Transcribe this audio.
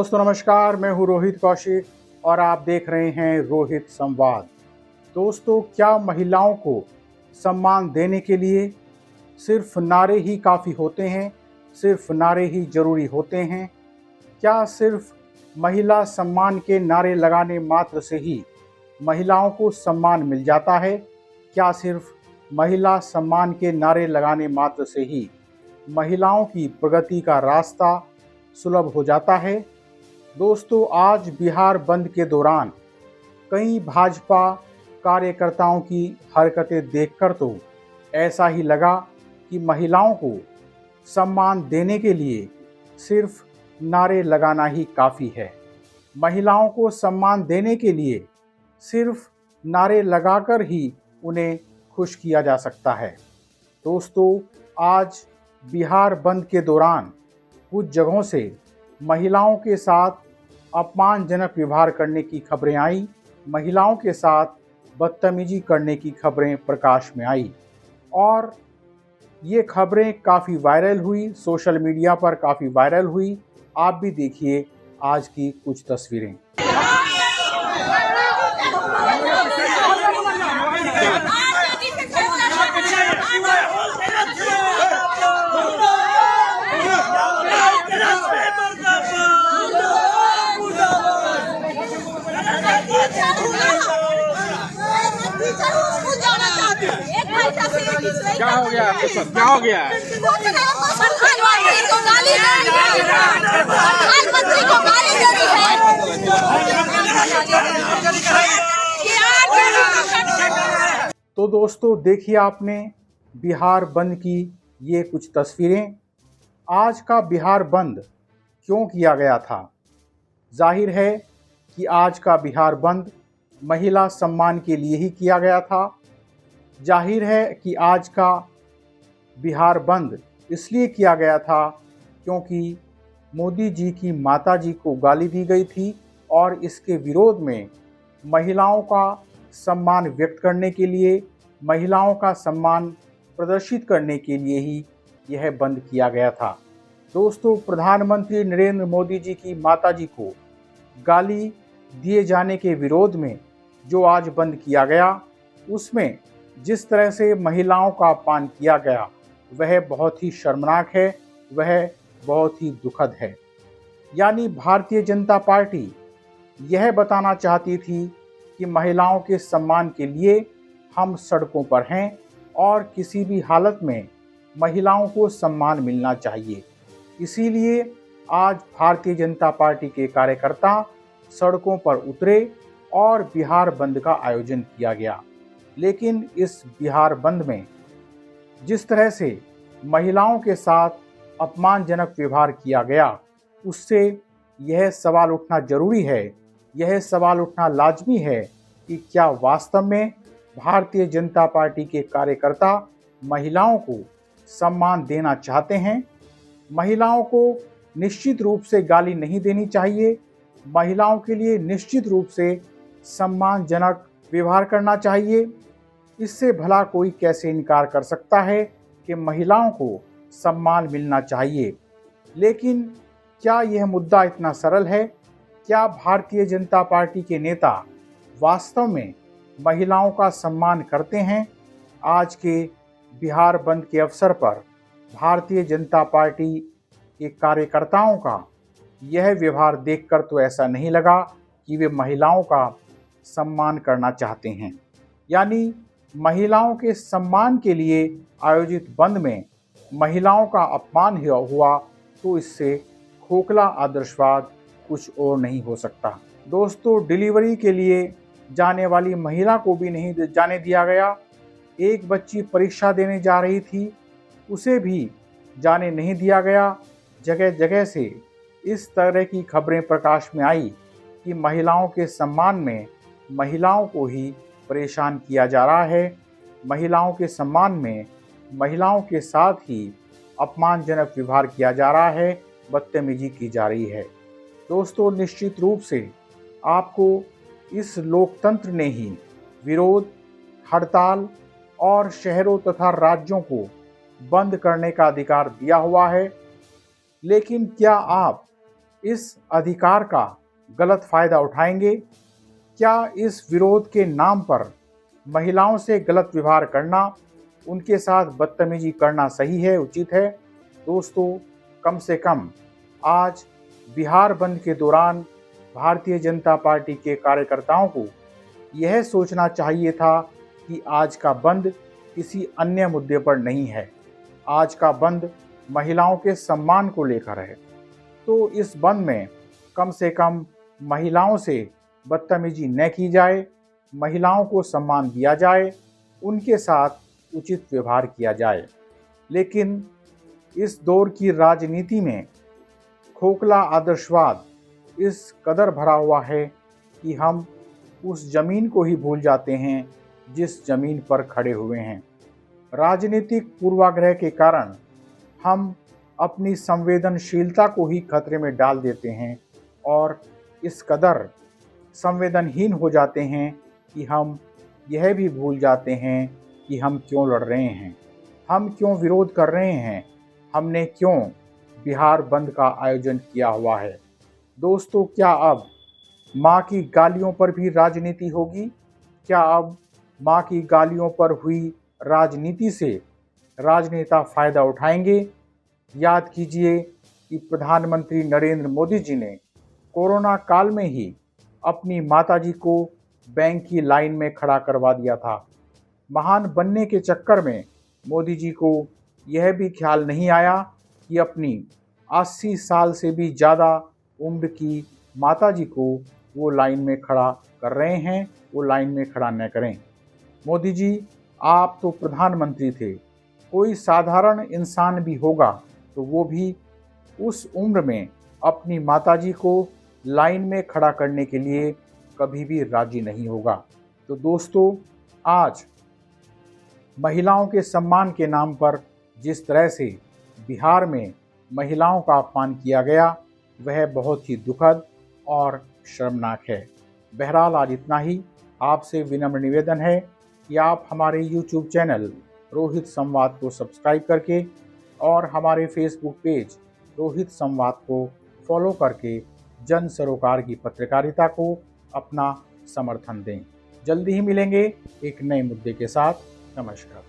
दोस्तों नमस्कार, मैं हूं रोहित कौशिक और आप देख रहे हैं रोहित संवाद। दोस्तों, क्या महिलाओं को सम्मान देने के लिए सिर्फ नारे ही काफ़ी होते हैं? सिर्फ नारे ही ज़रूरी होते हैं? क्या सिर्फ महिला सम्मान के नारे लगाने मात्र से ही महिलाओं को सम्मान मिल जाता है? क्या सिर्फ महिला सम्मान के नारे लगाने मात्र से ही महिलाओं की प्रगति का रास्ता सुलभ हो जाता है? दोस्तों, आज बिहार बंद के दौरान कई भाजपा कार्यकर्ताओं की हरकतें देखकर तो ऐसा ही लगा कि महिलाओं को सम्मान देने के लिए सिर्फ नारे लगाना ही काफ़ी है। महिलाओं को सम्मान देने के लिए सिर्फ नारे लगाकर ही उन्हें खुश किया जा सकता है। दोस्तों, आज बिहार बंद के दौरान कुछ जगहों से महिलाओं के साथ अपमानजनक व्यवहार करने की खबरें आई, महिलाओं के साथ बदतमीजी करने की खबरें प्रकाश में आई और ये खबरें काफ़ी वायरल हुई, सोशल मीडिया पर काफ़ी वायरल हुई। आप भी देखिए आज की कुछ तस्वीरें। क्या हो गया आपके साथ? क्या हो गया? तो दोस्तों, देखिए आपने बिहार बंद की ये कुछ तस्वीरें। आज का बिहार बंद क्यों किया गया था? जाहिर है कि आज का बिहार बंद महिला सम्मान के लिए ही किया गया था। जाहिर है कि आज का बिहार बंद इसलिए किया गया था क्योंकि मोदी जी की माताजी को गाली दी गई थी और इसके विरोध में महिलाओं का सम्मान व्यक्त करने के लिए, महिलाओं का सम्मान प्रदर्शित करने के लिए ही यह बंद किया गया था। दोस्तों, प्रधानमंत्री नरेंद्र मोदी जी की माताजी को गाली दिए जाने के विरोध में जो आज बंद किया गया, उसमें जिस तरह से महिलाओं का अपमान किया गया वह बहुत ही शर्मनाक है, वह बहुत ही दुखद है। यानी भारतीय जनता पार्टी यह बताना चाहती थी कि महिलाओं के सम्मान के लिए हम सड़कों पर हैं और किसी भी हालत में महिलाओं को सम्मान मिलना चाहिए। इसीलिए आज भारतीय जनता पार्टी के कार्यकर्ता सड़कों पर उतरे और बिहार बंद का आयोजन किया गया। लेकिन इस बिहार बंद में जिस तरह से महिलाओं के साथ अपमानजनक व्यवहार किया गया, उससे यह सवाल उठना जरूरी है, यह सवाल उठना लाजमी है कि क्या वास्तव में भारतीय जनता पार्टी के कार्यकर्ता महिलाओं को सम्मान देना चाहते हैं? महिलाओं को निश्चित रूप से गाली नहीं देनी चाहिए, महिलाओं के लिए निश्चित रूप से सम्मानजनक व्यवहार करना चाहिए। इससे भला कोई कैसे इनकार कर सकता है कि महिलाओं को सम्मान मिलना चाहिए। लेकिन क्या यह मुद्दा इतना सरल है? क्या भारतीय जनता पार्टी के नेता वास्तव में महिलाओं का सम्मान करते हैं? आज के बिहार बंद के अवसर पर भारतीय जनता पार्टी के कार्यकर्ताओं का यह व्यवहार देखकर तो ऐसा नहीं लगा कि वे महिलाओं का सम्मान करना चाहते हैं। यानी महिलाओं के सम्मान के लिए आयोजित बंद में महिलाओं का अपमान हुआ तो इससे खोखला आदर्शवाद कुछ और नहीं हो सकता। दोस्तों, डिलीवरी के लिए जाने वाली महिला को भी नहीं जाने दिया गया। एक बच्ची परीक्षा देने जा रही थी, उसे भी जाने नहीं दिया गया। जगह जगह से इस तरह की खबरें प्रकाश में आई कि महिलाओं के सम्मान में महिलाओं को ही परेशान किया जा रहा है, महिलाओं के सम्मान में महिलाओं के साथ ही अपमानजनक व्यवहार किया जा रहा है, बदतमीजी की जा रही है। दोस्तों, निश्चित रूप से आपको इस लोकतंत्र ने ही विरोध, हड़ताल और शहरों तथा राज्यों को बंद करने का अधिकार दिया हुआ है। लेकिन क्या आप इस अधिकार का गलत फायदा उठाएंगे? क्या इस विरोध के नाम पर महिलाओं से गलत व्यवहार करना, उनके साथ बदतमीजी करना सही है, उचित है? दोस्तों, कम से कम आज बिहार बंद के दौरान भारतीय जनता पार्टी के कार्यकर्ताओं को यह सोचना चाहिए था कि आज का बंद किसी अन्य मुद्दे पर नहीं है, आज का बंद महिलाओं के सम्मान को लेकर है। तो इस बंद में कम से कम महिलाओं से बदतमीजी न की जाए, महिलाओं को सम्मान दिया जाए, उनके साथ उचित व्यवहार किया जाए। लेकिन इस दौर की राजनीति में खोखला आदर्शवाद इस कदर भरा हुआ है कि हम उस जमीन को ही भूल जाते हैं जिस जमीन पर खड़े हुए हैं। राजनीतिक पूर्वाग्रह के कारण हम अपनी संवेदनशीलता को ही खतरे में डाल देते हैं और इस कदर संवेदनहीन हो जाते हैं कि हम यह भी भूल जाते हैं कि हम क्यों लड़ रहे हैं, हम क्यों विरोध कर रहे हैं, हमने क्यों बिहार बंद का आयोजन किया हुआ है। दोस्तों, क्या अब माँ की गालियों पर भी राजनीति होगी? क्या अब माँ की गालियों पर हुई राजनीति से राजनेता फायदा उठाएंगे? याद कीजिए कि प्रधानमंत्री नरेंद्र मोदी जी ने कोरोना काल में ही अपनी माताजी को बैंक की लाइन में खड़ा करवा दिया था। महान बनने के चक्कर में मोदी जी को यह भी ख्याल नहीं आया कि अपनी 80 साल से भी ज़्यादा उम्र की माताजी को वो लाइन में खड़ा कर रहे हैं, वो लाइन में खड़ा न करें। मोदी जी, आप तो प्रधानमंत्री थे, कोई साधारण इंसान भी होगा तो वो भी उस उम्र में अपनी माताजी को लाइन में खड़ा करने के लिए कभी भी राजी नहीं होगा। तो दोस्तों, आज महिलाओं के सम्मान के नाम पर जिस तरह से बिहार में महिलाओं का अपमान किया गया, वह बहुत ही दुखद और शर्मनाक है। बहरहाल आज इतना ही। आपसे विनम्र निवेदन है कि आप हमारे YouTube चैनल रोहित संवाद को सब्सक्राइब करके और हमारे फेसबुक पेज रोहित संवाद को फॉलो करके जन सरोकार की पत्रकारिता को अपना समर्थन दें। जल्दी ही मिलेंगे एक नए मुद्दे के साथ। नमस्कार।